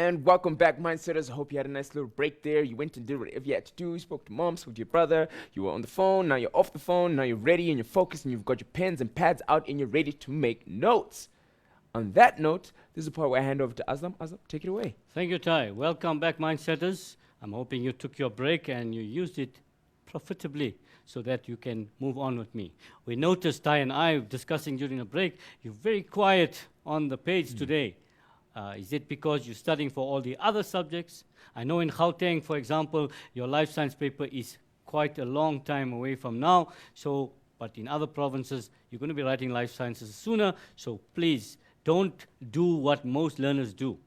And welcome back, Mindsetters. I hope you had a nice little break there. You went and did whatever you had to do. You spoke to mom, spoke to your brother. You were on the phone. Now you're off the phone. Now you're ready and you're focused and you've got your pens and pads out and you're ready to make notes. On that note, this is the part where I hand over to Aslam. Aslam, take it away. Thank you, Ty. Welcome back, Mindsetters. I'm hoping you took your break and you used it profitably so that you can move on with me. We noticed, Ty and I, discussing during the break, you're very quiet on the page today. Is it because you're studying for all the other subjects? I know in Gauteng, for example, your life science paper is quite a long time away from now. But in other provinces, you're going to be writing life sciences sooner. So please, don't do what most learners do.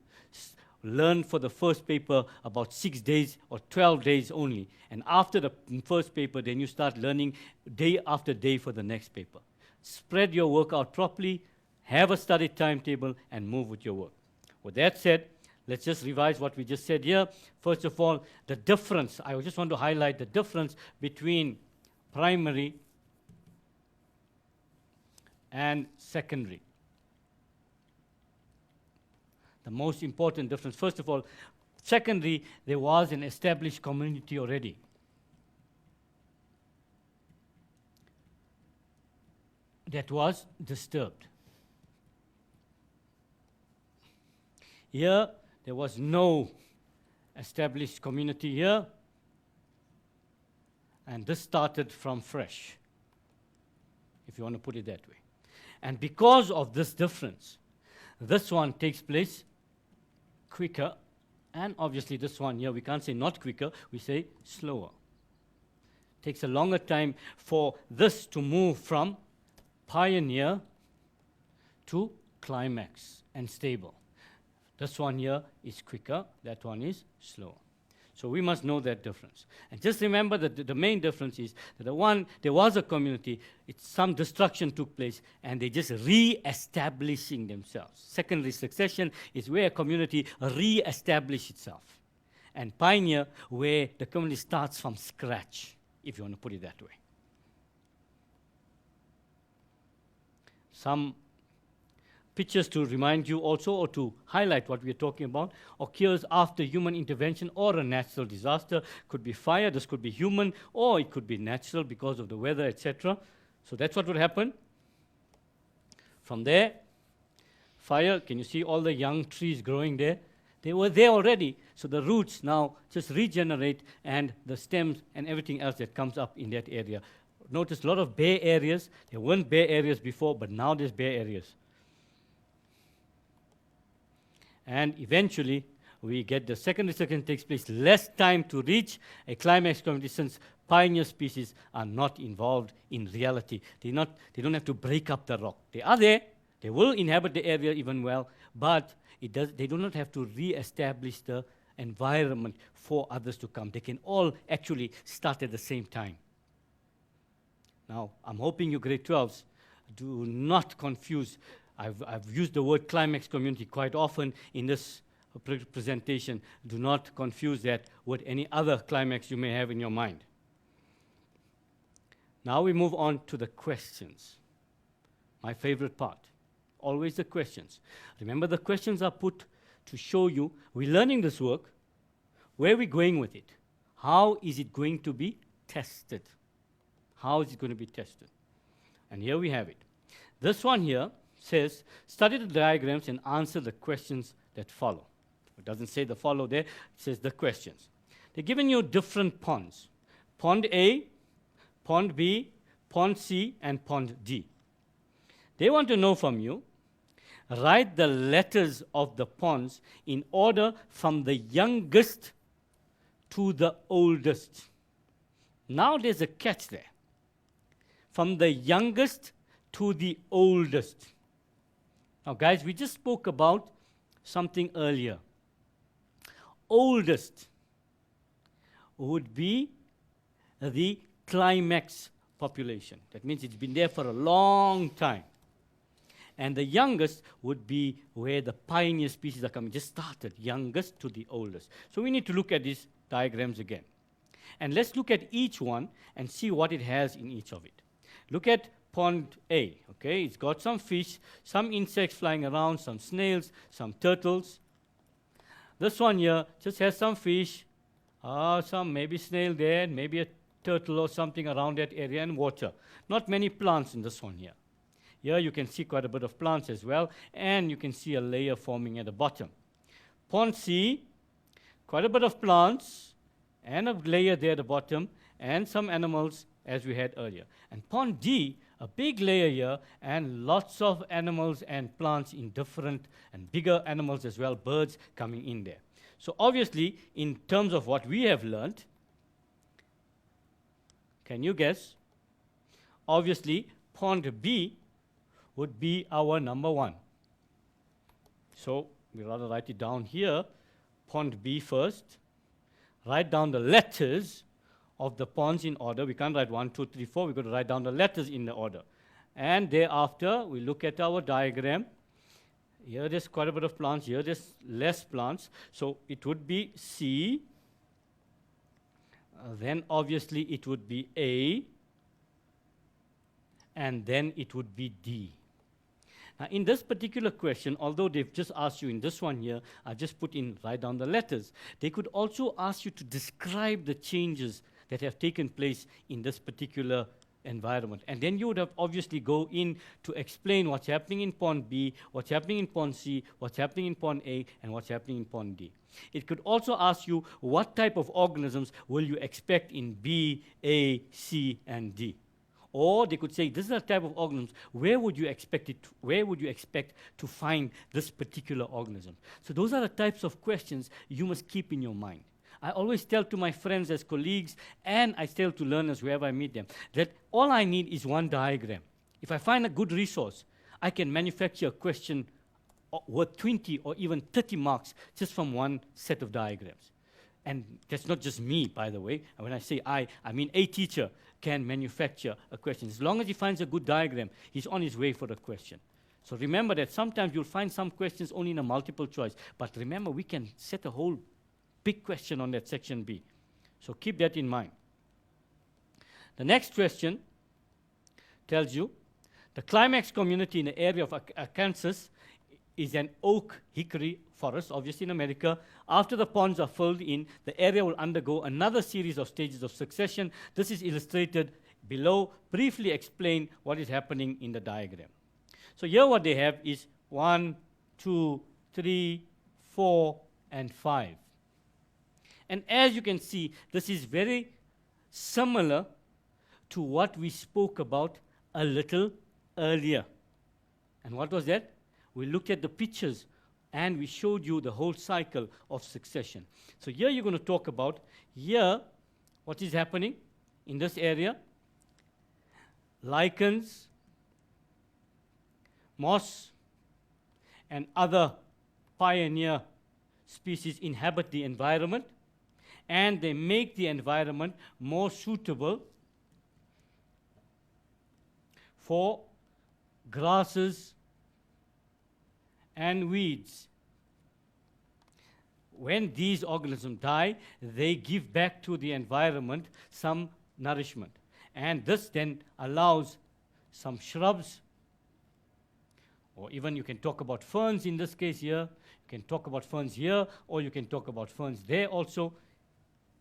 Learn for the first paper about 6 days or 12 days only. And after the first paper, then you start learning day after day for the next paper. Spread your work out properly, have a study timetable, and move with your work. With that said, let's just revise what we just said here. First of all, the difference. I just want to highlight the difference between primary and secondary. The most important difference. First of all, secondary, there was an established community already. That was disturbed. Here, there was no established community here, and this started from fresh, if you want to put it that way. And because of this difference, this one takes place quicker, and obviously this one here, we can't say not quicker, we say slower. Takes a longer time for this to move from pioneer to climax and stable. This one here is quicker, that one is slower. So we must know that difference. And just remember that the main difference is that there was a community, some destruction took place, and they just re-establishing themselves. Secondary succession is where a community re-establish itself. And pioneer, where the community starts from scratch, if you want to put it that way. Some pictures to remind you also, or to highlight what we are talking about, occurs after human intervention or a natural disaster. Could be fire, this could be human, or it could be natural because of the weather, etc. So that's what would happen. From there, fire, can you see all the young trees growing there? They were there already, so the roots now just regenerate, and the stems and everything else that comes up in that area. Notice a lot of bare areas. There weren't bare areas before, but now there's bare areas. And eventually, we get the secondary succession takes place, less time to reach a climax community, since pioneer species are not involved in reality. They don't have to break up the rock. They are there, they will inhabit the area even well, but they do not have to re-establish the environment for others to come. They can all actually start at the same time. Now, I'm hoping you grade 12s do not confuse. I've used the word climax community quite often in this presentation. Do not confuse that with any other climax you may have in your mind. Now we move on to the questions. My favorite part. Always the questions. Remember, the questions are put to show you we're learning this work. Where are we going with it? How is it going to be tested? How is it going to be tested? And here we have it. This one here says, study the diagrams and answer the questions that follow. It doesn't say the follow there, it says the questions. They're giving you different ponds. Pond A, Pond B, Pond C, and Pond D. They want to know from you, write the letters of the ponds in order from the youngest to the oldest. Now there's a catch there. From the youngest to the oldest. Now, guys, we just spoke about something earlier. Oldest would be the climax population. That means it's been there for a long time. And the youngest would be where the pioneer species are coming, just started, youngest to the oldest. So we need to look at these diagrams again. And let's look at each one and see what it has in each of it. Look at Pond A, okay? It's got some fish, some insects flying around, some snails, some turtles. This one here just has some fish, some maybe snail there, maybe a turtle or something around that area, and water. Not many plants in this one here. Here you can see quite a bit of plants as well, and you can see a layer forming at the bottom. Pond C, quite a bit of plants, and a layer there at the bottom, and some animals as we had earlier. And pond D, a big layer here, and lots of animals and plants in different and bigger animals as well, birds coming in there. So obviously, in terms of what we have learned, can you guess? Obviously, pond B would be our number 1. So we rather write it down here, pond B first. Write down the letters of the ponds in order. We can't write 1, 2, 3, 4. We've got to write down the letters in the order. And thereafter, we look at our diagram. Here there's quite a bit of plants. Here there's less plants. So it would be C. Then obviously it would be A. And then it would be D. Now, in this particular question, although they've just asked you in this one here, I've just put in, write down the letters. They could also ask you to describe the changes that have taken place in this particular environment. And then you would have obviously go in to explain what's happening in pond B, what's happening in pond C, what's happening in pond A, and what's happening in pond D. It could also ask you what type of organisms will you expect in B, A, C, and D. Or they could say, this is a type of organisms, where would you expect to find this particular organism? So those are the types of questions you must keep in your mind. I always tell to my friends as colleagues, and I tell to learners wherever I meet them, that all I need is one diagram. If I find a good resource, I can manufacture a question worth 20 or even 30 marks just from one set of diagrams. And that's not just me, by the way. And when I say I mean a teacher can manufacture a question. As long as he finds a good diagram, he's on his way for the question. So remember that sometimes you'll find some questions only in a multiple choice. But remember, we can set a whole big question on that section B. So keep that in mind. The next question tells you, the climax community in the area of Arkansas is an oak hickory forest, obviously in America. After the ponds are filled in, the area will undergo another series of stages of succession. This is illustrated below. Briefly explain what is happening in the diagram. So here what they have is 1, 2, 3, 4, and 5. And as you can see, this is very similar to what we spoke about a little earlier. And what was that? We looked at the pictures and we showed you the whole cycle of succession. So here you're going to talk about here what is happening in this area. Lichens, moss, and other pioneer species inhabit the environment, and they make the environment more suitable for grasses and weeds. When these organisms die, they give back to the environment some nourishment. And this then allows some shrubs, or even you can talk about ferns in this case here. You can talk about ferns here, or you can talk about ferns there also.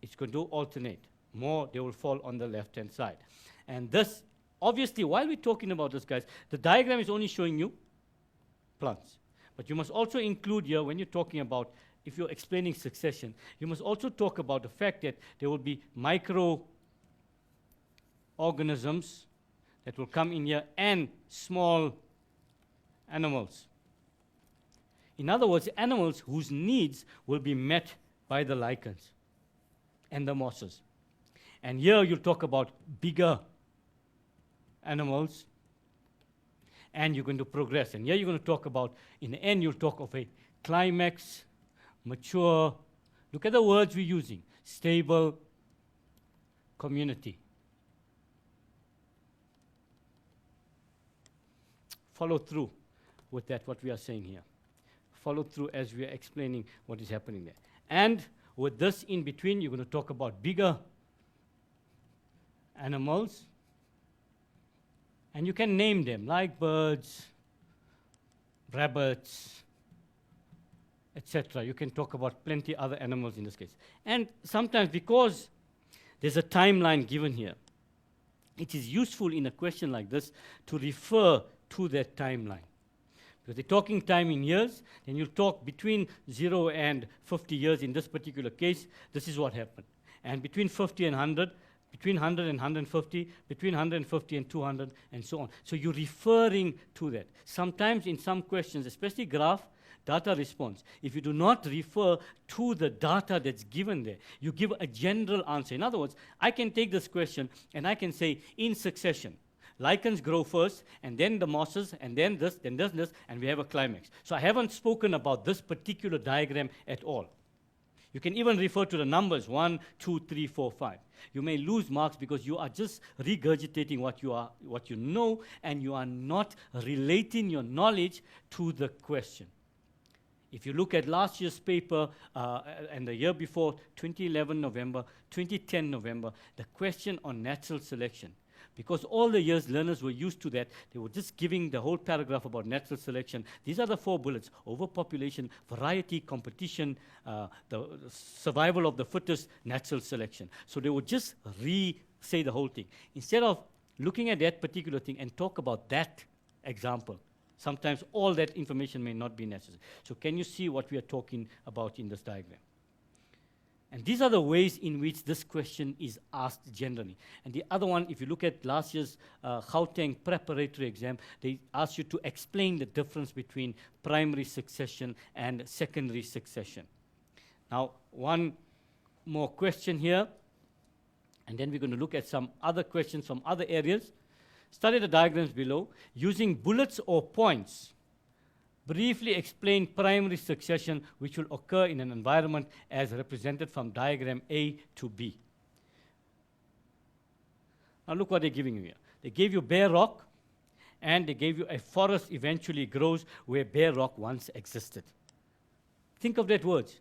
It's going to alternate. More, they will fall on the left-hand side. And this, obviously, while we're talking about this, guys, the diagram is only showing you plants. But you must also include here, when you're talking about, if you're explaining succession, you must also talk about the fact that there will be microorganisms that will come in here and small animals. In other words, animals whose needs will be met by the lichens and the mosses. And here you'll talk about bigger animals, and you're going to progress. And here you're going to talk about, in the end, you'll talk of a climax, mature, look at the words we're using, stable community. Follow through with that, what we are saying here. Follow through as we are explaining what is happening there. And with this in between, you're going to talk about bigger animals. And you can name them, like birds, rabbits, etc. You can talk about plenty other animals in this case. And sometimes, because there's a timeline given here, it is useful in a question like this to refer to that timeline. Because they're talking time in years, then you'll talk between 0 and 50 years. In this particular case, this is what happened. And between 50 and 100, between 100 and 150, between 150 and 200, and so on. So you're referring to that. Sometimes in some questions, especially graph, data response, if you do not refer to the data that's given there, you give a general answer. In other words, I can take this question and I can say, in succession, lichens grow first, and then the mosses, and then this, and we have a climax. So I haven't spoken about this particular diagram at all. You can even refer to the numbers 1, 2, 3, 4, 5. You may lose marks because you are just regurgitating what you know, and you are not relating your knowledge to the question. If you look at last year's paper and the year before, 2011 November, 2010 November, the question on natural selection, because all the years learners were used to that, they were just giving the whole paragraph about natural selection. These are the 4 bullets: overpopulation, variety, competition, the survival of the fittest, natural selection. So they would just re-say the whole thing. Instead of looking at that particular thing and talk about that example, sometimes all that information may not be necessary. So can you see what we are talking about in this diagram? And these are the ways in which this question is asked generally. And the other one, if you look at last year's Gauteng preparatory exam, they asked you to explain the difference between primary succession and secondary succession. Now, one more question here, and then we're going to look at some other questions from other areas. Study the diagrams below. Using bullets or points, briefly explain primary succession which will occur in an environment as represented from diagram A to B. Now look what they're giving you here. They gave you bare rock, and they gave you a forest eventually grows where bare rock once existed. Think of that words.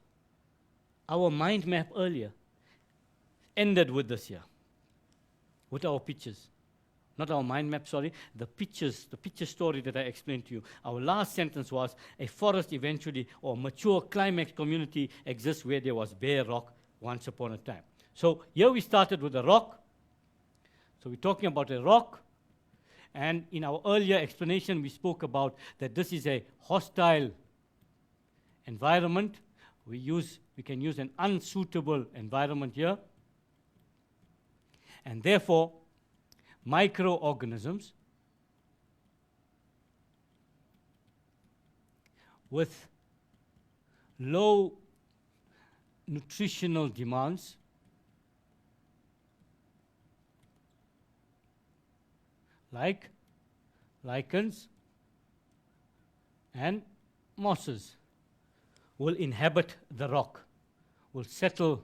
Our mind map earlier ended with this here, with our pictures. Not our mind map, sorry, the picture story that I explained to you. Our last sentence was, a forest eventually, or mature climax community exists where there was bare rock once upon a time. So here we started with a rock. So we're talking about a rock. And in our earlier explanation, we spoke about that this is a hostile environment. We can use an unsuitable environment here. And therefore, microorganisms with low nutritional demands like lichens and mosses will inhabit the rock, will settle.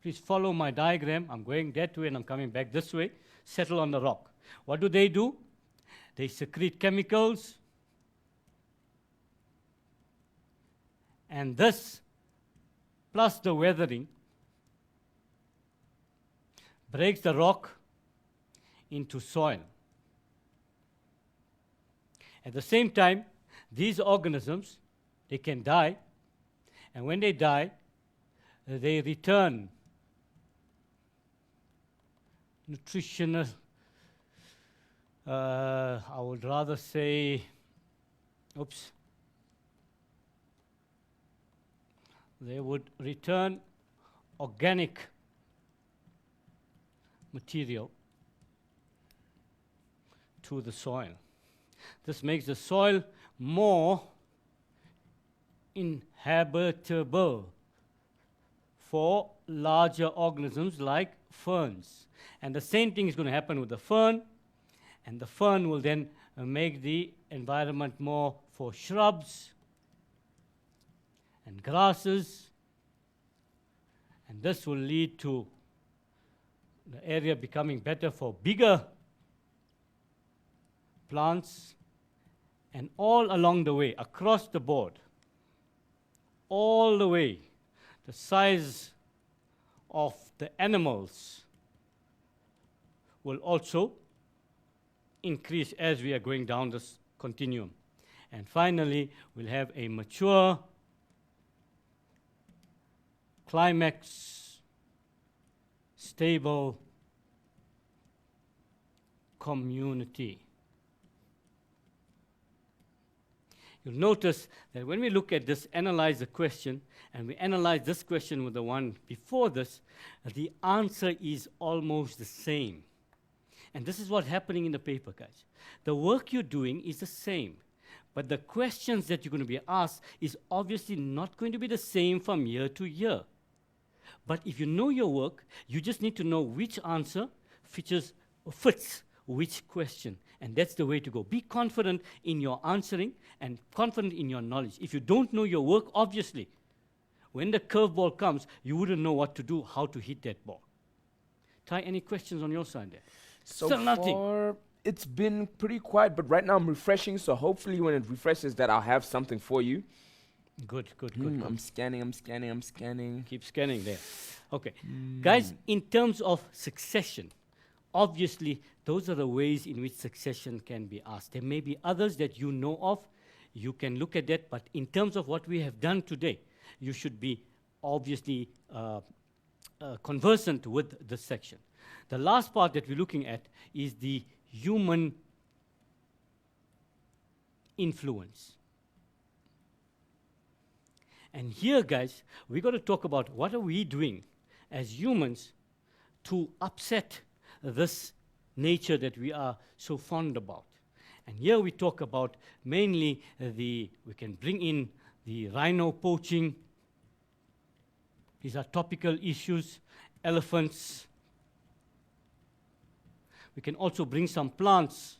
Please follow my diagram. I'm going that way and I'm coming back this way. Settle on the rock. What do? They secrete chemicals. And this, plus the weathering, breaks the rock into soil. At the same time, these organisms, they can die. And when they die, they return nutritional, I would rather say, they would return organic material to the soil. This makes the soil more inhabitable for larger organisms like ferns. And the same thing is going to happen with the fern, and the fern will then make the environment more for shrubs and grasses, and this will lead to the area becoming better for bigger plants, and all along the way, across the board, all the way, the size of the animals will also increase as we are going down this continuum. And finally, we'll have a mature climax, stable community. You'll notice that when we look at this, analyze the question, and we analyze this question with the one before this, the answer is almost the same. And this is what's happening in the paper, guys. The work you're doing is the same, but the questions that you're going to be asked is obviously not going to be the same from year to year. But if you know your work, you just need to know which answer fits which question. And that's the way to go. Be confident in your answering and confident in your knowledge. If you don't know your work, obviously, when the curveball comes, you wouldn't know what to do, how to hit that ball. Ty, any questions on your side there? So Still nothing. far, it's been pretty quiet, but right now I'm refreshing, so hopefully when it refreshes that I'll have something for you. Good. I'm scanning. Keep scanning there. Okay. Guys, in terms of succession, obviously, those are the ways in which succession can be asked. There may be others that you know of. You can look at that. But in terms of what we have done today, you should be obviously conversant with this section. The last part that we're looking at is the human influence. And here, guys, we're going to talk about what are we doing as humans to upset this nature that we are so fond about. And here we talk about mainly we can bring in the rhino poaching. These are topical issues, elephants. We can also bring some plants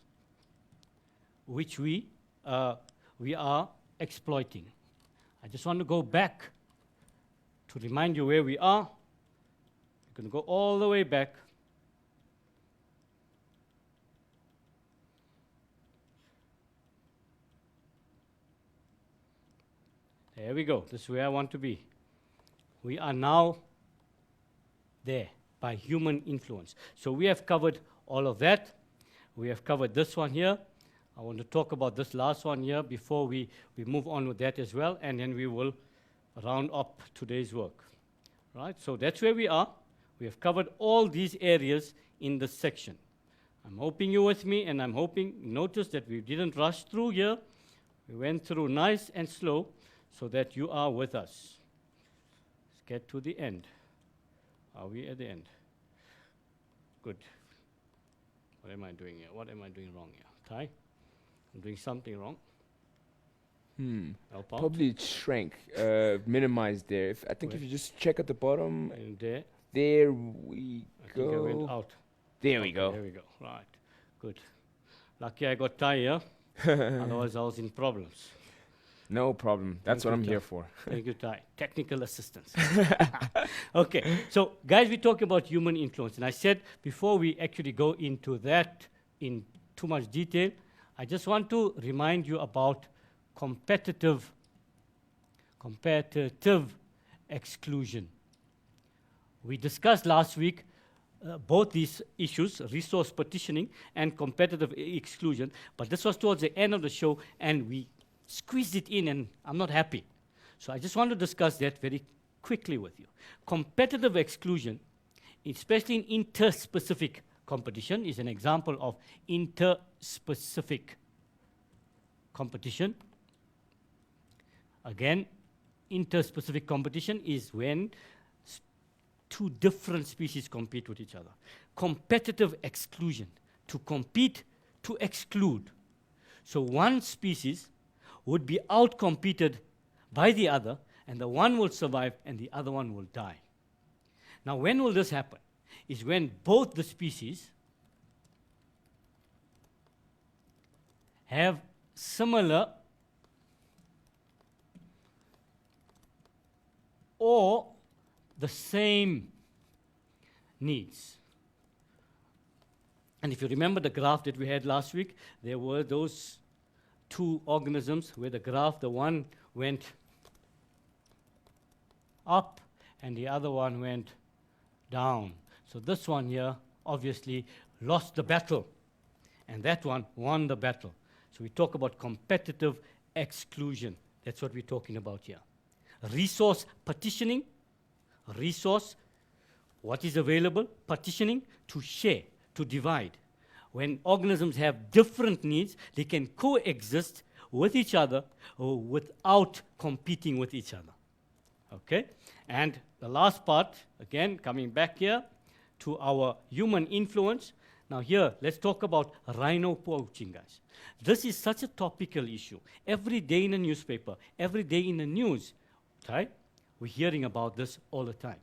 which we are exploiting. I just want to go back to remind you where we are. We're going to go all the way back. There we go. This is where I want to be. We are now there by human influence. So we have covered all of that. We have covered this one here. I want to talk about this last one here before we move on with that as well, and then we will round up today's work. Right? So that's where we are. We have covered all these areas in this section. I'm hoping you're with me, and I'm hoping, notice that we didn't rush through here. We went through nice and slow so that you are with us. Let's get to the end. Are we at the end? Good. What am I doing here? What am I doing wrong here? Ty? I'm doing something wrong. Help out. Probably it shrank, minimized there. I think Where? if you just check at the bottom, And there. there we I think I went go. out. There we Okay, go. There we go. Right. Good. Lucky I got Ty here. Otherwise, I was in problems. No problem. That's Thank what you, I'm Ty. here for. Thank you, Ty. Technical assistance. Okay. So, guys, we're talking about human influence. And I said before we actually go into that in too much detail, I just want to remind you about competitive exclusion. We discussed last week both these issues, resource partitioning and competitive exclusion, but this was towards the end of the show, and we squeezed it in, and I'm not happy. So I just want to discuss that very quickly with you. Competitive exclusion, especially in interspecific competition, is an example of interspecific competition. Again, interspecific competition is when two different species compete with each other. Competitive exclusion, to compete, to exclude. So one species would be outcompeted by the other, and the one will survive and the other one will die. Now, when will this happen? Is when both the species have similar or the same needs. And if you remember the graph that we had last week, there were those two organisms where the graph, the one went up and the other one went down. So this one here obviously lost the battle, and that one won the battle. So we talk about competitive exclusion. That's what we're talking about here. Resource partitioning, resource, what is available, partitioning, to share, to divide. When organisms have different needs, they can coexist with each other without competing with each other. Okay? And the last part, again, coming back here to our human influence. Now here, let's talk about rhino poaching, guys. This is such a topical issue. Every day in the newspaper, every day in the news, right? We're hearing about this all the time.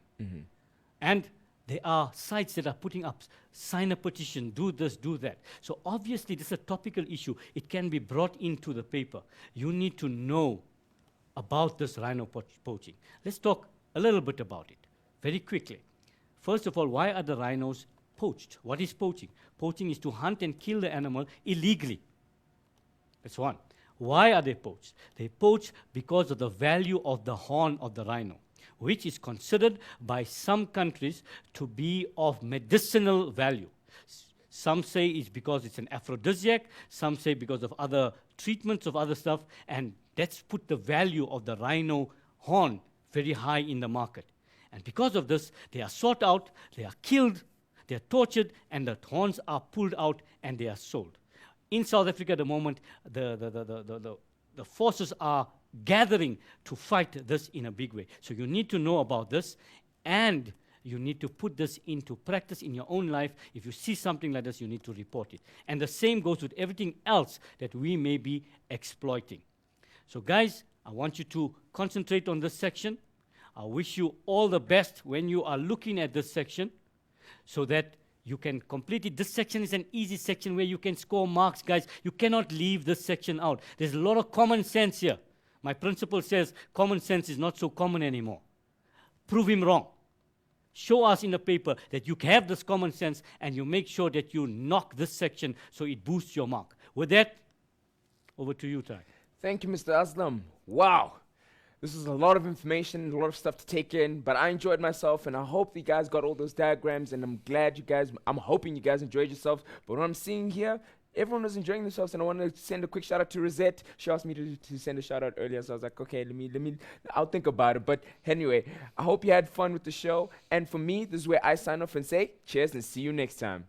And there are sites that are putting up, sign a petition, do this, do that. So obviously this is a topical issue. It can be brought into the paper. You need to know about this rhino poaching. Let's talk a little bit about it, very quickly. First of all, why are the rhinos poached? What is poaching? Poaching is to hunt and kill the animal illegally. That's one. Why are they poached? They poach because of the value of the horn of the rhino, which is considered by some countries to be of medicinal value. Some say it's because it's an aphrodisiac, some say because of other treatments of other stuff, and that's put the value of the rhino horn very high in the market. And because of this, they are sought out, they are killed, they are tortured, and the horns are pulled out and they are sold. In South Africa at the moment, the forces are gathering to fight this in a big way. So you need to know about this, and you need to put this into practice in your own life. If you see something like this, you need to report it. And the same goes with everything else that we may be exploiting. So guys, I want you to concentrate on this section. I wish you all the best when you are looking at this section so that you can complete it. This section is an easy section where you can score marks, guys. You cannot leave this section out. There's a lot of common sense here. My principal says common sense is not so common anymore. Prove him wrong. Show us in the paper that you have this common sense and you make sure that you knock this section so it boosts your mark. With that, over to you, Ty. Thank you, Mr. Aslam. Wow. This is a lot of information, a lot of stuff to take in, but I enjoyed myself, and I hope you guys got all those diagrams, and I'm hoping you guys enjoyed yourselves. But what I'm seeing here, everyone was enjoying themselves, and I want to send a quick shout out to Rosette. She asked me to send a shout out earlier, so I was like, okay, I'll think about it. But anyway, I hope you had fun with the show, and for me, this is where I sign off and say cheers and see you next time.